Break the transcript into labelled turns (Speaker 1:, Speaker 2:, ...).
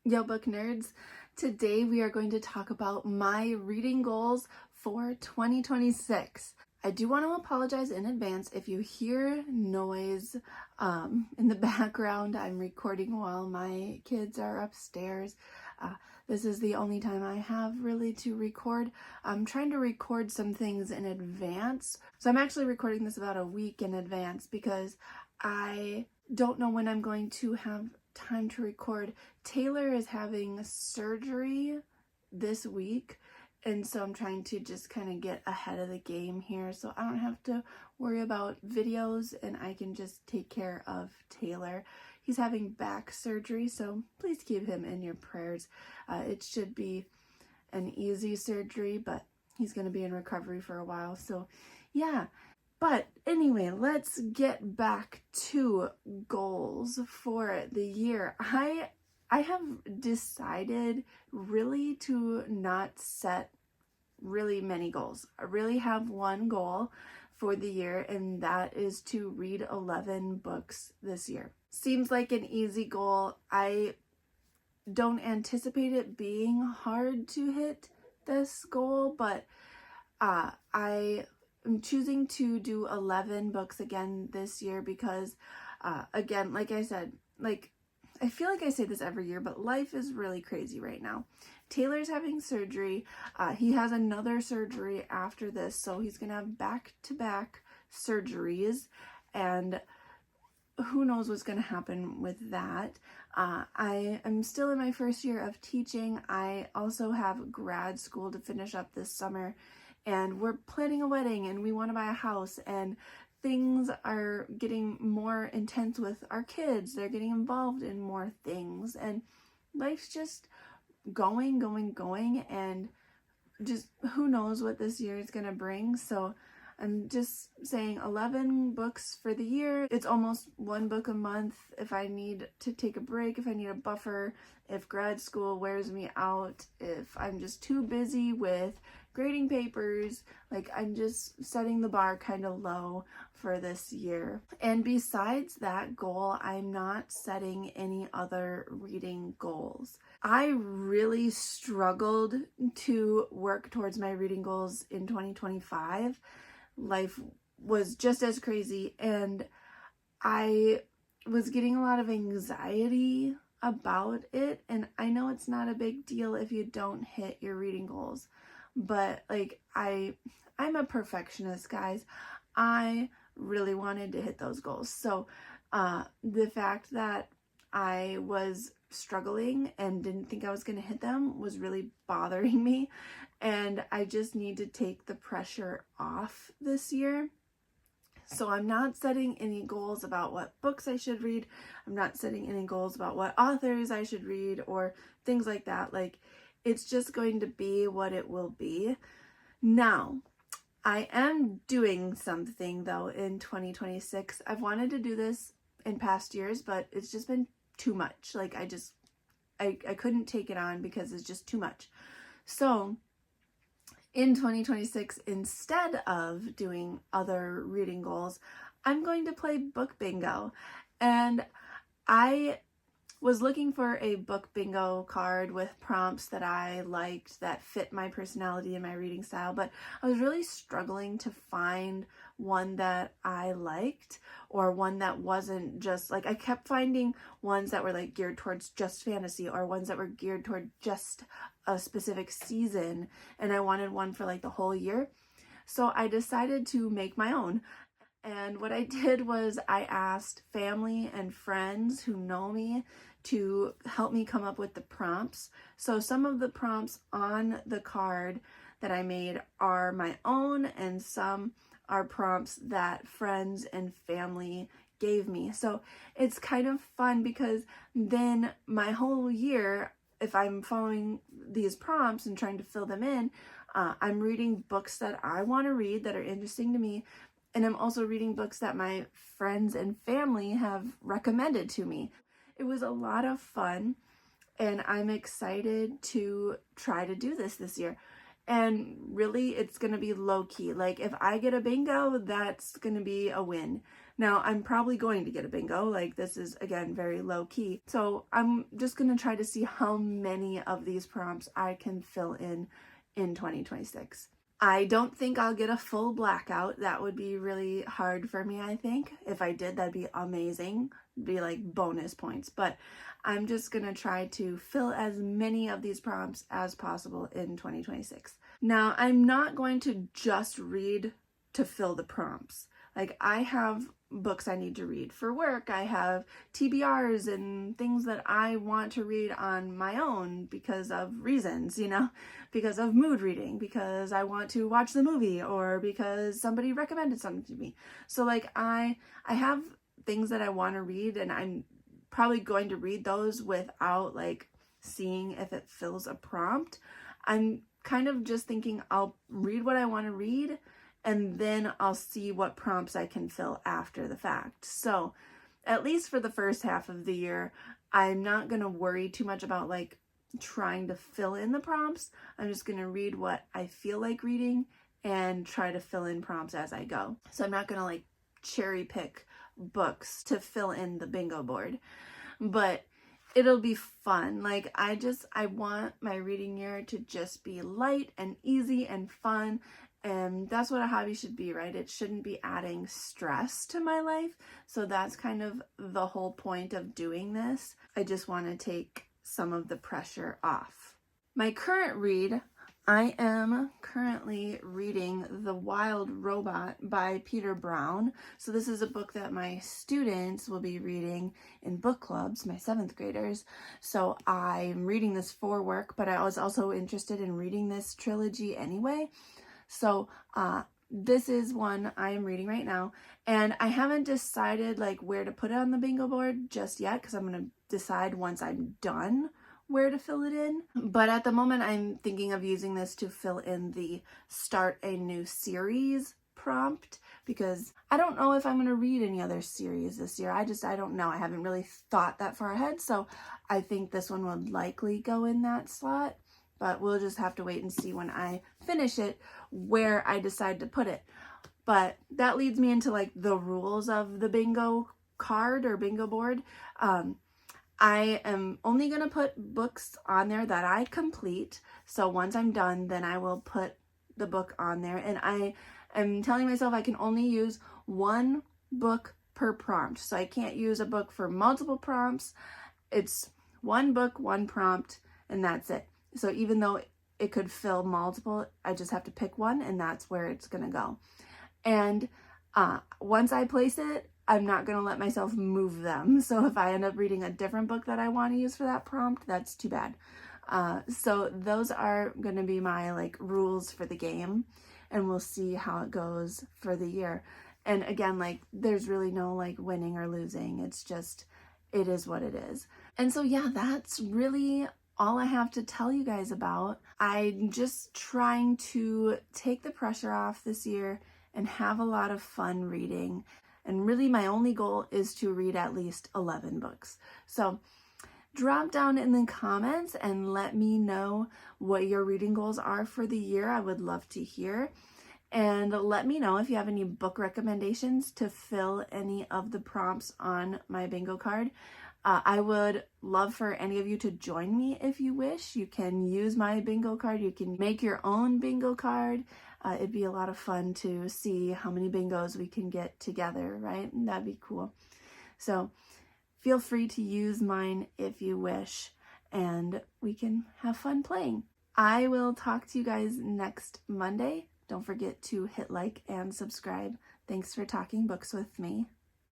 Speaker 1: Yo, book nerds. Today we are going to talk about my reading goals for 2026. I do want to apologize in advance if you hear noise in the background. I'm recording while my kids are upstairs. This is the only time I have really to record. I'm trying to record some things in advance. So I'm actually recording this about a week in advance because I don't know when I'm going to have time to record. Taylor is having surgery this week, and so I'm trying to just kind of get ahead of the game here so I don't have to worry about videos and I can just take care of Taylor. He's having back surgery, so please keep him in your prayers. It should be an easy surgery, but he's going to be in recovery for a while, so yeah. But anyway, let's get back to goals for the year. I have decided really to not set really many goals. I really have one goal for the year, and that is to read 11 books this year. Seems like an easy goal. I don't anticipate it being hard to hit this goal, but I'm choosing to do 11 books again this year because, again, like I said, I feel like I say this every year, but life is really crazy right now. Taylor's having surgery. He has another surgery after this, so he's going to have back-to-back surgeries, and who knows what's going to happen with that. I am still in my first year of teaching. I also have grad school to finish up this summer, and we're planning a wedding and we want to buy a house, and things are getting more intense with our kids. They're getting involved in more things, and life's just going, and just who knows what this year is going to bring. So I'm just saying 11 books for the year. It's almost one book a month if I need to take a break, if I need a buffer, if grad school wears me out, if I'm just too busy with grading papers. Like, I'm just setting the bar kind of low for this year. And besides that goal, I'm not setting any other reading goals. I really struggled to work towards my reading goals in 2025. Life was just as crazy, and I was getting a lot of anxiety about it. And I know it's not a big deal if you don't hit your reading goals, but like I'm a perfectionist, guys. I really wanted to hit those goals. So the fact that I was struggling and didn't think I was going to hit them was really bothering me, and I just need to take the pressure off this year. So I'm not setting any goals about what books I should read. I'm not setting any goals about what authors I should read or things like that. Like, it's just going to be what it will be. Now, I am doing something though in 2026. I've wanted to do this in past years, but it's just been too much. Like, I couldn't take it on because it's just too much. So in 2026, instead of doing other reading goals, I'm going to play book bingo. And I was looking for a book bingo card with prompts that I liked that fit my personality and my reading style, but I was really struggling to find one that I liked, or one that wasn't just like, I kept finding ones that were like geared towards just fantasy, or ones that were geared toward just a specific season, and I wanted one for like the whole year. So I decided to make my own. And what I did was I asked family and friends who know me to help me come up with the prompts. So some of the prompts on the card that I made are my own, and some are prompts that friends and family gave me. So it's kind of fun because then my whole year, if I'm following these prompts and trying to fill them in, I'm reading books that I want to read that are interesting to me. And I'm also reading books that my friends and family have recommended to me. It was a lot of fun, and I'm excited to try to do this year. And really, it's going to be low key. Like, if I get a bingo, that's going to be a win. Now, I'm probably going to get a bingo. Like, this is, again, very low key. So I'm just going to try to see how many of these prompts I can fill in 2026. I don't think I'll get a full blackout. That would be really hard for me, I think. If I did, that'd be amazing. It'd be like bonus points. But I'm just going to try to fill as many of these prompts as possible in 2026. Now, I'm not going to just read to fill the prompts. Like, I have books I need to read for work. I have TBRs and things that I want to read on my own because of reasons, you know, because of mood reading, because I want to watch the movie, or because somebody recommended something to me. So like I have things that I want to read, and I'm probably going to read those without like seeing if it fills a prompt. I'm kind of just thinking I'll read what I want to read, and then I'll see what prompts I can fill after the fact. So at least for the first half of the year, I'm not going to worry too much about like trying to fill in the prompts. I'm just going to read what I feel like reading and try to fill in prompts as I go. So I'm not going to like cherry pick books to fill in the bingo board, but it'll be fun. Like, I want my reading year to just be light and easy and fun. And that's what a hobby should be, right? It shouldn't be adding stress to my life. So that's kind of the whole point of doing this. I just want to take some of the pressure off. My current read, I am currently reading The Wild Robot by Peter Brown. So this is a book that my students will be reading in book clubs, my 7th graders. So I'm reading this for work, but I was also interested in reading this trilogy anyway. So this is one I am reading right now, and I haven't decided like where to put it on the bingo board just yet, because I'm going to decide once I'm done where to fill it in. But at the moment, I'm thinking of using this to fill in the start a new series prompt, because I don't know if I'm going to read any other series this year. I don't know. I haven't really thought that far ahead, so I think this one would likely go in that slot. But we'll just have to wait and see when I finish it where I decide to put it. But that leads me into like the rules of the bingo card or bingo board. I am only going to put books on there that I complete. So once I'm done, then I will put the book on there. And I am telling myself I can only use one book per prompt. So I can't use a book for multiple prompts. It's one book, one prompt, and that's it. So even though it could fill multiple, I just have to pick one, and that's where it's going to go. And once I place it, I'm not going to let myself move them. So if I end up reading a different book that I want to use for that prompt, that's too bad. So those are going to be my like rules for the game, and we'll see how it goes for the year. And again, like there's really no like winning or losing. It's just, it is what it is. And so yeah, that's really all I have to tell you guys about. I'm just trying to take the pressure off this year and have a lot of fun reading. And really my only goal is to read at least 11 books. So drop down in the comments and let me know what your reading goals are for the year. I would love to hear. And let me know if you have any book recommendations to fill any of the prompts on my bingo card. I would love for any of you to join me if you wish. You can use my bingo card. You can make your own bingo card. It'd be a lot of fun to see how many bingos we can get together, right? That'd be cool. So feel free to use mine if you wish, and we can have fun playing. I will talk to you guys next Monday. Don't forget to hit like and subscribe. Thanks for talking books with me.